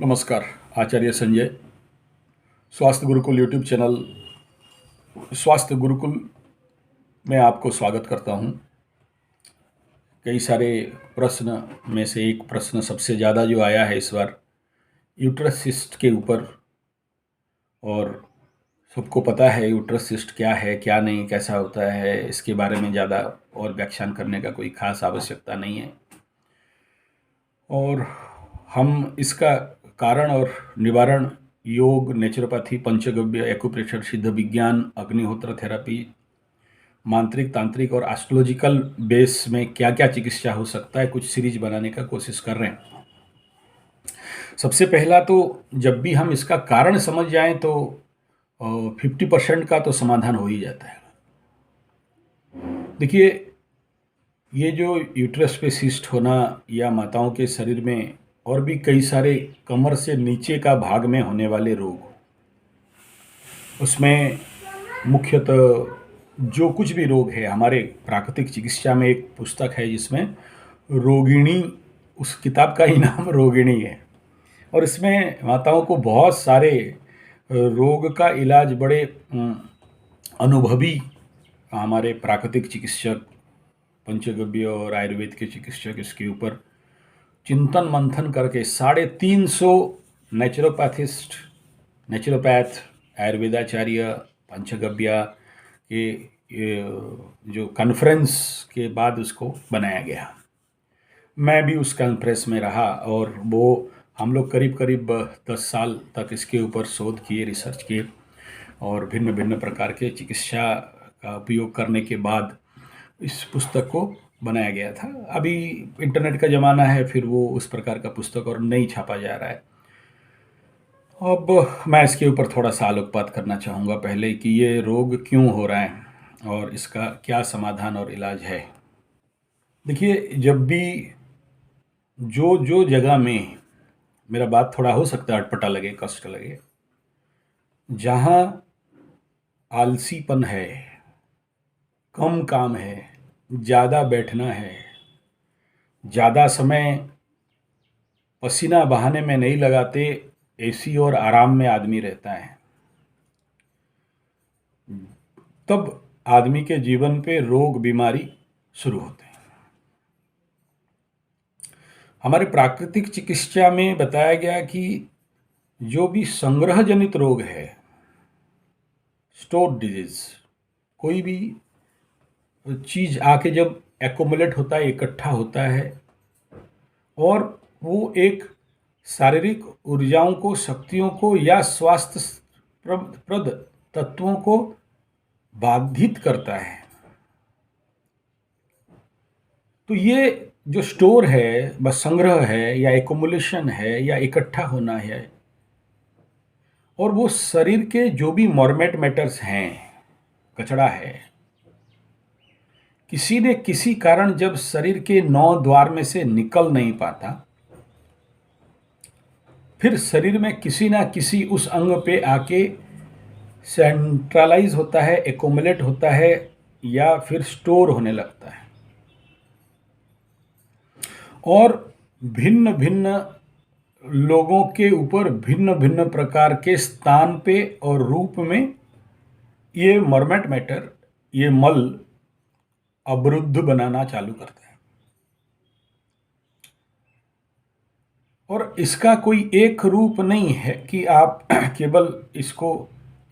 नमस्कार। आचार्य संजय, स्वास्थ्य Gurukul YouTube channel स्वास्थ्य गुरुकुल में आपको स्वागत करता हूं। कई सारे प्रश्न में से एक प्रश्न सबसे ज़्यादा जो आया है इस बार यूट्रस सिस्ट के ऊपर। और सबको पता है यूट्रस सिस्ट क्या है, क्या नहीं, कैसा होता है, इसके बारे में ज़्यादा और व्याख्यान करने का कोई खास आवश्यकता नहीं है। और हम इसका कारण और निवारण योग, नेचुरोपैथी, पंचगव्य, एक्यूप्रेशर, सिद्ध विज्ञान, अग्निहोत्र थेरेपी, मांत्रिक, तांत्रिक और एस्ट्रोलॉजिकल बेस में क्या क्या चिकित्सा हो सकता है, कुछ सीरीज बनाने का कोशिश कर रहे हैं। सबसे पहला तो जब भी हम इसका कारण समझ जाएं तो 50% का तो समाधान हो ही जाता है। देखिए, ये जो यूट्रस पे सिस्ट होना या माताओं के शरीर में और भी कई सारे कमर से नीचे का भाग में होने वाले रोग, उसमें मुख्यतः जो कुछ भी रोग है, हमारे प्राकृतिक चिकित्सा में एक पुस्तक है जिसमें रोगिणी, उस किताब का ही नाम रोगिणी है। और इसमें माताओं को बहुत सारे रोग का इलाज बड़े अनुभवी हमारे प्राकृतिक चिकित्सक, पंचगव्य और आयुर्वेद के चिकित्सक इसके ऊपर चिंतन मंथन करके 350 नेचुरोपैथिस्ट, नेचुरोपैथ, आयुर्वेदाचार्य, पंचगव्य के जो कॉन्फ्रेंस के बाद उसको बनाया गया। मैं भी उस कॉन्फ्रेंस में रहा और वो हम लोग करीब करीब 10 साल तक इसके ऊपर शोध किए, रिसर्च किए और भिन्न भिन्न प्रकार के चिकित्सा का उपयोग करने के बाद इस पुस्तक को बनाया गया था। अभी इंटरनेट का ज़माना है, फिर वो उस प्रकार का पुस्तक और नहीं छापा जा रहा है। अब मैं इसके ऊपर थोड़ा सा आलोकपात करना चाहूँगा पहले कि ये रोग क्यों हो रहा है और इसका क्या समाधान और इलाज है। देखिए, जब भी जो जो जगह में, मेरा बात थोड़ा हो सकता है अटपटा लगे, कष्ट लगे, जहाँ आलसीपन है, कम काम है, ज़्यादा बैठना है, ज़्यादा समय पसीना बहाने में नहीं लगाते, एसी और आराम में आदमी रहता है, तब आदमी के जीवन पे रोग बीमारी शुरू होते हैं। हमारे प्राकृतिक चिकित्सा में बताया गया कि जो भी संग्रह जनित रोग है, स्टोर डिजीज, कोई भी चीज आके जब एक्युमुलेट होता है, इकट्ठा होता है और वो एक शारीरिक ऊर्जाओं को, शक्तियों को या स्वास्थ्य प्रद तत्वों को बाधित करता है, तो ये जो स्टोर है, बस संग्रह है या एक्युमुलेशन है या इकट्ठा होना है, और वो शरीर के जो भी मॉर्मेट मैटर्स हैं, कचड़ा है, किसी ने किसी कारण जब शरीर के 9 द्वार में से निकल नहीं पाता, फिर शरीर में किसी ना किसी उस अंग पे आके सेंट्रलाइज होता है, एक्युमुलेट होता है या फिर स्टोर होने लगता है। और भिन्न भिन्न लोगों के ऊपर भिन्न भिन्न प्रकार के स्थान पे और रूप में ये मॉर्मेट मैटर, ये मल अवरुद्ध बनाना चालू करता है। और इसका कोई एक रूप नहीं है कि आप केवल इसको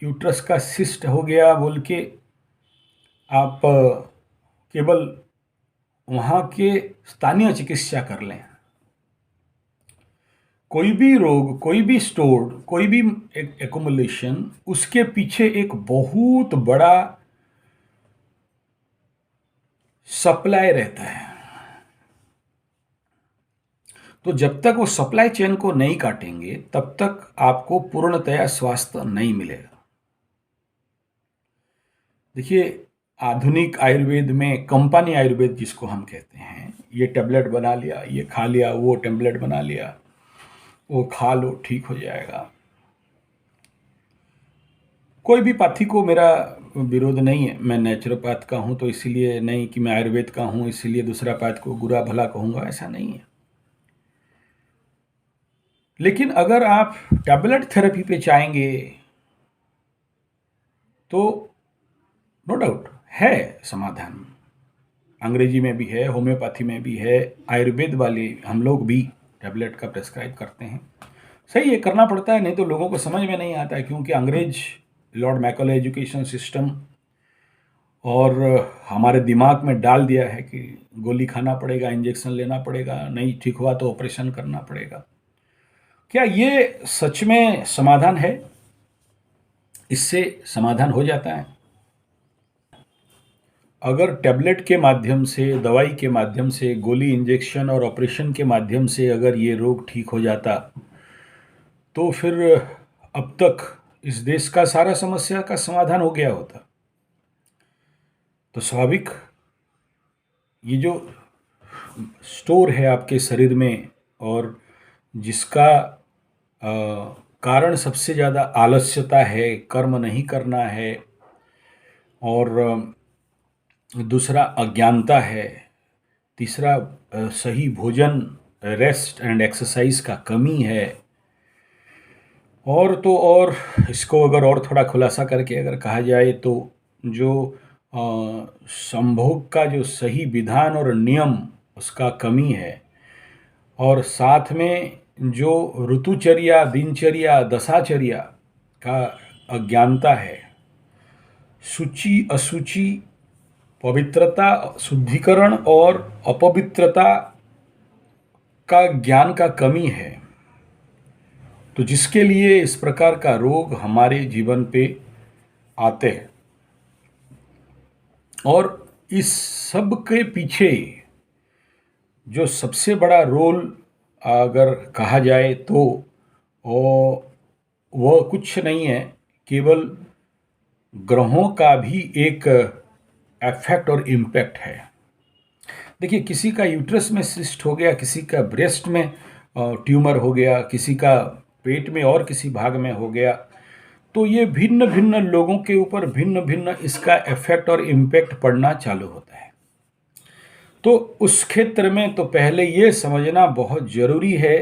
यूट्रस का सिस्ट हो गया बोल के आप केवल वहाँ के स्थानीय चिकित्सा कर लें। कोई भी रोग, कोई भी स्टोर, कोई भी एक्युमुलेशन, उसके पीछे एक बहुत बड़ा सप्लाई रहता है। तो जब तक वो सप्लाई चेन को नहीं काटेंगे तब तक आपको पूर्णतया स्वास्थ्य नहीं मिलेगा। देखिए, आधुनिक आयुर्वेद में कंपनी आयुर्वेद जिसको हम कहते हैं, ये टेबलेट बना लिया, ये खा लिया, वो टेबलेट बना लिया, वो खा लो ठीक हो जाएगा। कोई भी पाथी को मेरा विरोध नहीं है, मैं नेचुरोपैथ का हूँ तो इसीलिए नहीं कि मैं आयुर्वेद का हूँ इसीलिए दूसरा पैथ को बुरा भला कहूँगा, ऐसा नहीं है। लेकिन अगर आप टैबलेट थेरेपी पे जाएंगे तो नो डाउट है समाधान। अंग्रेजी में भी है, होम्योपैथी में भी है, आयुर्वेद वाले हम लोग भी टैबलेट का प्रेस्क्राइब करते हैं। सही है, करना पड़ता है, नहीं तो लोगों को समझ में नहीं आता है, क्योंकि अंग्रेज लॉर्ड मैकॉले एजुकेशन सिस्टम और हमारे दिमाग में डाल दिया है कि गोली खाना पड़ेगा, इंजेक्शन लेना पड़ेगा, नहीं ठीक हुआ तो ऑपरेशन करना पड़ेगा। क्या ये सच में समाधान है? इससे समाधान हो जाता है? अगर टैबलेट के माध्यम से, दवाई के माध्यम से, गोली, इंजेक्शन और ऑपरेशन के माध्यम से अगर ये रोग ठीक हो जाता तो फिर अब तक इस देश का सारा समस्या का समाधान हो गया होता। तो स्वाभाविक ये जो स्टोर है आपके शरीर में और जिसका कारण सबसे ज़्यादा आलस्यता है, कर्म नहीं करना है, और दूसरा अज्ञानता है, तीसरा सही भोजन, रेस्ट एंड एक्सरसाइज का कमी है, और तो और इसको अगर और थोड़ा खुलासा करके अगर कहा जाए तो जो संभोग का जो सही विधान और नियम उसका कमी है, और साथ में जो ऋतुचर्या, दिनचर्या, दशाचर्या का अज्ञानता है, शुचि अशुचि, पवित्रता, शुद्धिकरण और अपवित्रता का ज्ञान का कमी है, तो जिसके लिए इस प्रकार का रोग हमारे जीवन पे आते हैं। और इस सब के पीछे जो सबसे बड़ा रोल अगर कहा जाए तो वो कुछ नहीं है, केवल ग्रहों का भी एक इफेक्ट और इम्पैक्ट है। देखिए, किसी का यूट्रस में सिस्ट हो गया, किसी का ब्रेस्ट में ट्यूमर हो गया, किसी का पेट में और किसी भाग में हो गया, तो ये भिन्न भिन्न लोगों के ऊपर भिन्न भिन्न इसका इफेक्ट और इम्पैक्ट पड़ना चालू होता है। तो उस क्षेत्र में तो पहले ये समझना बहुत ज़रूरी है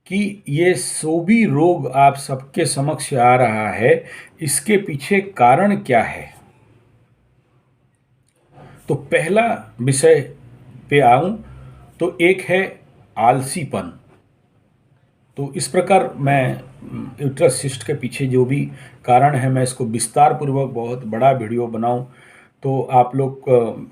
कि ये जो भी रोग आप सबके समक्ष आ रहा है, इसके पीछे कारण क्या है। तो पहला विषय पे आऊं तो एक है आलसीपन। तो इस प्रकार मैं यूट्रस सिस्ट के पीछे जो भी कारण है, मैं इसको विस्तार पूर्वक बहुत बड़ा वीडियो बनाऊं तो आप लोग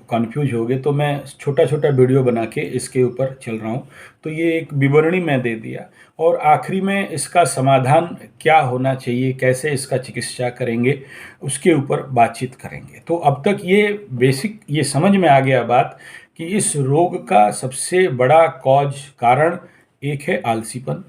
कंफ्यूज होगे, तो मैं छोटा छोटा वीडियो बना के इसके ऊपर चल रहा हूं। तो ये एक विवरणी मैं दे दिया, और आखिरी में इसका समाधान क्या होना चाहिए, कैसे इसका चिकित्सा करेंगे, उसके ऊपर बातचीत करेंगे। तो अब तक ये बेसिक ये समझ में आ गया बात कि इस रोग का सबसे बड़ा कारण एक है आलसीपन।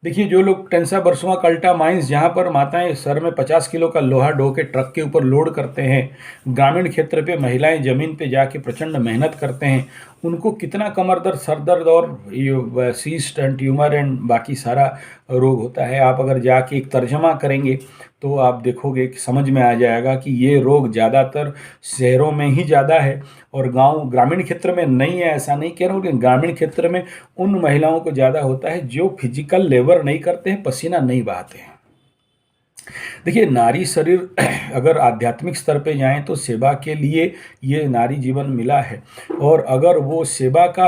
देखिए, जो लोग टेंसा बरसुआ कल्टा माइंस, जहाँ पर माताएं सर में 50 किलो का लोहा ढो के ट्रक के ऊपर लोड करते हैं, ग्रामीण क्षेत्र पे महिलाएं जमीन पे जाके प्रचंड मेहनत करते हैं, उनको कितना कमर दर्द, सर दर्द और सीस्ट एंड ट्यूमर एंड बाकी सारा रोग होता है। आप अगर जाके एक तर्जमा करेंगे तो आप देखोगे कि समझ में आ जाएगा कि ये रोग ज़्यादातर शहरों में ही ज़्यादा है, और गांव ग्रामीण क्षेत्र में नहीं है। ऐसा नहीं कह रहा हूँ, लेकिन ग्रामीण क्षेत्र में उन महिलाओं को ज़्यादा होता है जो फिजिकल लेबर नहीं करते हैं, पसीना नहीं बहाते हैं। देखिए, नारी शरीर अगर आध्यात्मिक स्तर पे जाएं तो सेवा के लिए ये नारी जीवन मिला है, और अगर वो सेवा का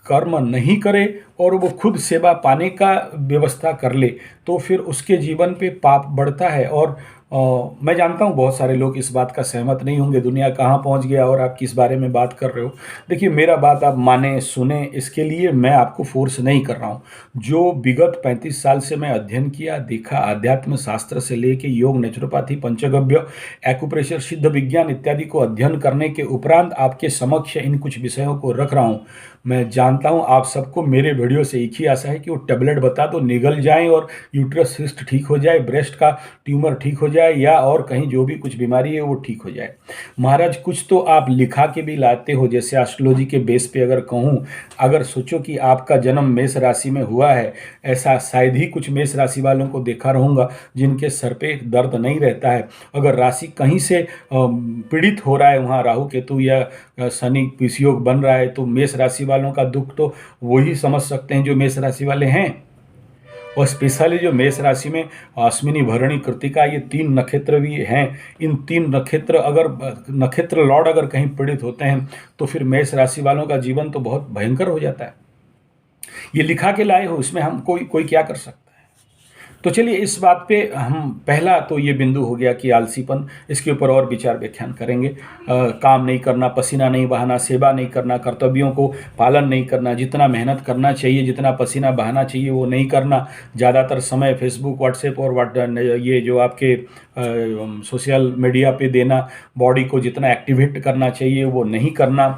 कर्म नहीं करे और वो खुद सेवा पाने का व्यवस्था कर ले तो फिर उसके जीवन पे पाप बढ़ता है। और मैं जानता हूँ बहुत सारे लोग इस बात का सहमत नहीं होंगे, दुनिया कहाँ पहुँच गया और आप किस बारे में बात कर रहे हो। देखिए, मेरा बात आप माने सुने, इसके लिए मैं आपको फोर्स नहीं कर रहा हूँ। जो विगत 35 साल से मैं अध्ययन किया, देखा, आध्यात्म शास्त्र से लेके योग, नेचुरोपैथी, पंचगव्य, एक्यूप्रेशर, सिद्ध विज्ञान इत्यादि को अध्ययन करने के उपरांत आपके समक्ष इन कुछ विषयों को रख रहा हूँ। मैं जानता हूँ आप सबको मेरे वीडियो से एक ही आशा है कि वो टेबलेट बता दो, निगल जाएं और यूट्रस सिस्ट ठीक हो जाए, ब्रेस्ट का ट्यूमर ठीक हो जाए, या और कहीं जो भी कुछ बीमारी है वो ठीक हो जाए। महाराज, कुछ तो आप लिखा के भी लाते हो, जैसे एस्ट्रोलॉजी के बेस पे अगर कहूँ, अगर सोचो कि आपका जन्म मेष राशि में हुआ है, ऐसा शायद ही कुछ मेष राशि वालों को देखा रहूँगा जिनके सर पे दर्द नहीं रहता है। अगर राशि कहीं से पीड़ित हो रहा है, वहाँ राहु केतु या शनि विषयोग बन रहा है, तो मेष राशि वालों का दुख तो वही समझ सकते हैं जो मेष राशि वाले हैं। और स्पेशली जो मेष राशि में अश्विनी, भरणी, कृतिका, ये 3 नक्षत्र भी हैं। इन 3 नक्षत्र अगर नक्षत्र लॉर्ड अगर कहीं पीड़ित होते हैं तो फिर मेष राशि वालों का जीवन तो बहुत भयंकर हो जाता है। ये लिखा के लाए हो, इसमें हम कोई कोई क्या कर सकता है। तो चलिए इस बात पे हम पहला तो ये बिंदु हो गया कि आलसीपन, इसके ऊपर और विचार व्याख्यान करेंगे। काम नहीं करना, पसीना नहीं बहाना, सेवा नहीं करना, कर्तव्यों को पालन नहीं करना, जितना मेहनत करना चाहिए, जितना पसीना बहाना चाहिए वो नहीं करना, ज़्यादातर समय फेसबुक, व्हाट्सएप और ये जो आपके सोशल मीडिया पे देना, बॉडी को जितना एक्टिवेट करना चाहिए वो नहीं करना।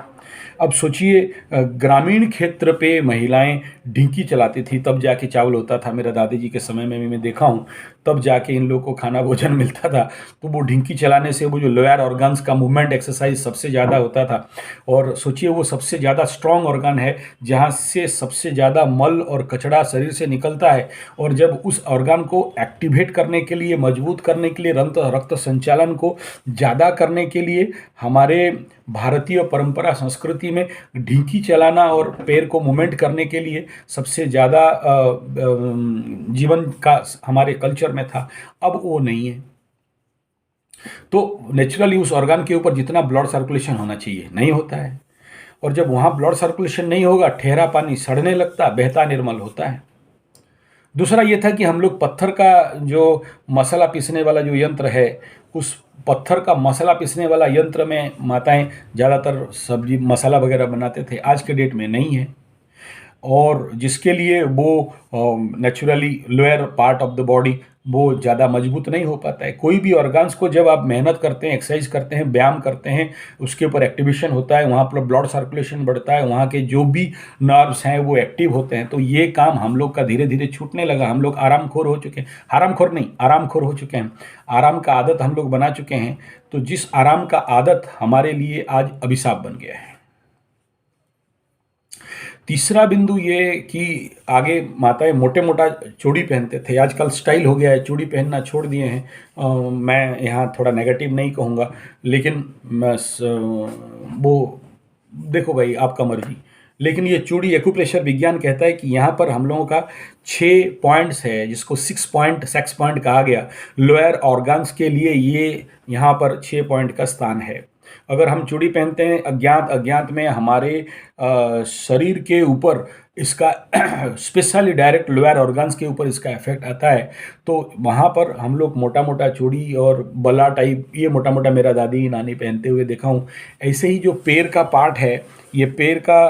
अब सोचिए ग्रामीण क्षेत्र पे महिलाएं ढिंकी चलाती थी, तब जाके चावल होता था। मेरा दादी जी के समय में भी मैं देखा हूँ, तब जाके इन लोगों को खाना भोजन मिलता था। तो वो ढिंकी चलाने से वो जो लोअर ऑर्गन्स का मूवमेंट एक्सरसाइज सबसे ज़्यादा होता था। और सोचिए वो सबसे ज़्यादा स्ट्रॉन्ग ऑर्गन है, जहाँ से सबसे ज़्यादा मल और कचरा शरीर से निकलता है। और जब उस ऑर्गन को एक्टिवेट करने के लिए, मजबूत करने के लिए, रक्त संचालन को ज़्यादा करने के लिए हमारे भारतीय परंपरा संस्कृति में ढिंकी चलाना और पैर को मूवमेंट करने के लिए सबसे ज़्यादा जीवन का हमारे कल्चर में था। अब वो नहीं है। तो नेचुरली उस ऑर्गन के ऊपर जितना ब्लड सर्कुलेशन होना चाहिए नहीं होता है। और जब वहाँ ब्लड सर्कुलेशन नहीं होगा, ठहरा पानी सड़ने लगता, बहता निर्मल होता है। दूसरा ये था कि हम लोग पत्थर का जो मसाला पीसने वाला जो यंत्र है, उस पत्थर का मसाला पीसने वाला यंत्र में माताएं ज़्यादातर सब्जी मसाला वगैरह बनाते थे। आज के डेट में नहीं है। और जिसके लिए वो naturally lower part of the body वो ज़्यादा मजबूत नहीं हो पाता है। कोई भी ऑर्गन्स को जब आप मेहनत करते हैं, एक्सरसाइज करते हैं, व्यायाम करते हैं, उसके ऊपर एक्टिवेशन होता है, वहाँ पर ब्लड सर्कुलेशन बढ़ता है, वहाँ के जो भी नर्व्स हैं वो एक्टिव होते हैं। तो ये काम हम लोग का धीरे धीरे छूटने लगा। हम लोग आरामखोर हो चुके हैं, आरामखोर नहीं, आरामखोर हो चुके हैं। आराम का आदत हम लोग बना चुके हैं। तो जिस आराम का आदत हमारे लिए आज अभिशाप बन गया है। तीसरा बिंदु ये कि आगे माताएं मोटे मोटा चूड़ी पहनते थे, आजकल स्टाइल हो गया है, चूड़ी पहनना छोड़ दिए हैं। मैं यहाँ थोड़ा नेगेटिव नहीं कहूँगा, लेकिन वो देखो भाई आपका मर्जी। लेकिन ये चूड़ी एक्यूप्रेशर विज्ञान कहता है कि यहाँ पर हम लोगों का 6 पॉइंट्स है, जिसको 6 पॉइंट कहा गया। लोअर ऑर्गन्स के लिए ये यहाँ पर 6 पॉइंट का स्थान है। अगर हम चूड़ी पहनते हैं अज्ञात में हमारे शरीर के ऊपर इसका स्पेशली डायरेक्ट लोअर ऑर्गन्स के ऊपर इसका इफेक्ट आता है। तो वहाँ पर हम लोग मोटा मोटा चूड़ी और बला टाइप ये मोटा मोटा मेरा दादी नानी पहनते हुए देखा हूँ। ऐसे ही जो पैर का पार्ट है, ये पैर का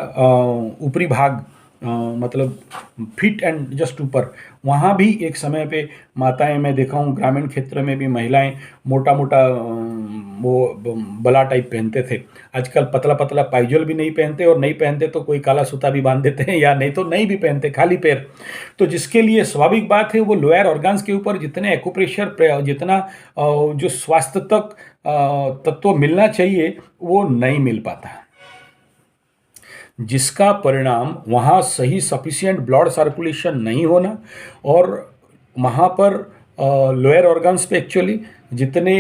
ऊपरी भाग मतलब फिट एंड जस्ट ऊपर, वहाँ भी एक समय पे माताएं मैं देखा हूँ, ग्रामीण क्षेत्र में भी महिलाएं मोटा मोटा वो बला टाइप पहनते थे। आजकल पतला पतला पायजोल भी नहीं पहनते, और नहीं पहनते तो कोई काला सूता भी बांध देते हैं, या नहीं तो नहीं भी पहनते, खाली पैर। तो जिसके लिए स्वाभाविक बात है वो लोअर ऑर्गन्स के ऊपर जितने एक्यूप्रेशर, जितना जो स्वास्थ्य तक तत्व मिलना चाहिए वो नहीं मिल पाता, जिसका परिणाम वहाँ सही सफिशिएंट ब्लड सर्कुलेशन नहीं होना, और वहाँ पर लोअर ऑर्गन्स पे एक्चुअली जितने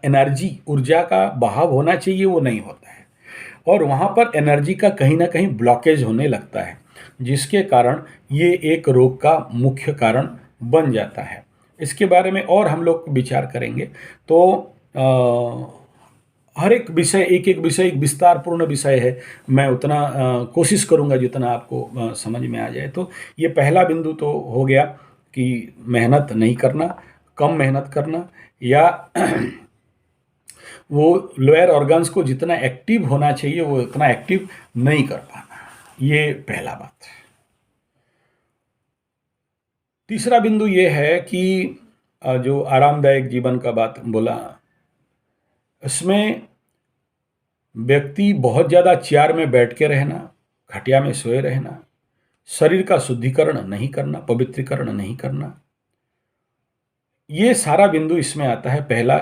एनर्जी ऊर्जा का बहाव होना चाहिए वो नहीं होता है, और वहाँ पर एनर्जी का कहीं ना कहीं ब्लॉकेज होने लगता है, जिसके कारण ये एक रोग का मुख्य कारण बन जाता है। इसके बारे में और हम लोग विचार करेंगे। तो हर एक विषय एक विषय एक विस्तारपूर्ण विषय है। मैं उतना कोशिश करूंगा जितना आपको समझ में आ जाए। तो ये पहला बिंदु तो हो गया कि मेहनत नहीं करना, कम मेहनत करना, या वो लोअर ऑर्गन्स को जितना एक्टिव होना चाहिए वो उतना एक्टिव नहीं कर पाना। ये पहला बात। तीसरा बिंदु ये है कि जो आरामदायक जीवन का बात बोला, इसमें व्यक्ति बहुत ज़्यादा चेयर में बैठ के रहना, खटिया में सोए रहना, शरीर का शुद्धिकरण नहीं करना, पवित्रीकरण नहीं करना, ये सारा बिंदु इसमें आता है पहला।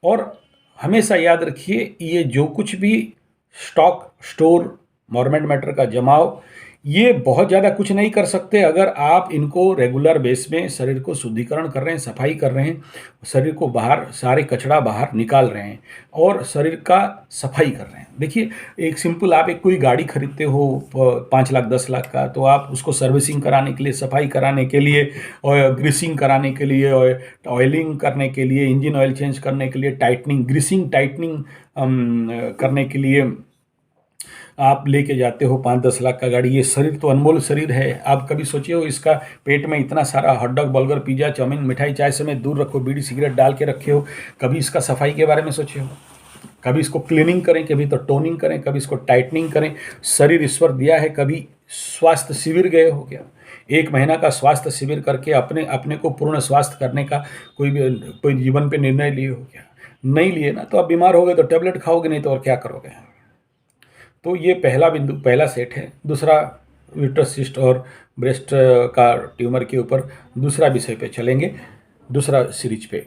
और हमेशा याद रखिए, ये जो कुछ भी स्टॉक, स्टोर, मॉर्मेंट मैटर का जमाव, ये बहुत ज़्यादा कुछ नहीं कर सकते अगर आप इनको रेगुलर बेस में शरीर को शुद्धिकरण कर रहे हैं, सफाई कर रहे हैं, शरीर को बाहर सारे कचरा बाहर निकाल रहे हैं और शरीर का सफाई कर रहे हैं। देखिए, एक सिंपल आप एक कोई गाड़ी खरीदते हो 5 लाख 10 लाख का, तो आप उसको सर्विसिंग कराने के लिए, सफाई कराने के लिए और ग्रीसिंग कराने के लिए और ऑयलिंग करने के लिए, इंजन ऑयल चेंज करने के लिए, टाइटनिंग, ग्रीसिंग टाइटनिंग करने के लिए आप लेके जाते हो 5-10 लाख का गाड़ी। ये शरीर तो अनमोल शरीर है। आप कभी सोचे हो इसका पेट में इतना सारा hot dog, burger, pizza, chow mein, मिठाई, चाय समेत दूर रखो, बीड़ी सिगरेट डाल के रखे हो, कभी इसका सफाई के बारे में सोचे हो? कभी इसको क्लीनिंग करें, कभी तो टोनिंग करें, कभी इसको टाइटनिंग करें। शरीर ईश्वर दिया है, कभी स्वास्थ्य शिविर गए हो क्या? 1 महीना का स्वास्थ्य शिविर करके अपने अपने को पूर्ण स्वास्थ्य करने का कोई जीवन पे निर्णय लिए हो क्या? नहीं लिए ना, तो आप बीमार हो गए तो टैबलेट खाओगे, नहीं तो और क्या करोगे? तो ये पहला बिंदु, पहला सेट है। दूसरा, यूट्रस सिस्ट और ब्रेस्ट का ट्यूमर के ऊपर दूसरा विषय पे चलेंगे, दूसरा सीरीज पे।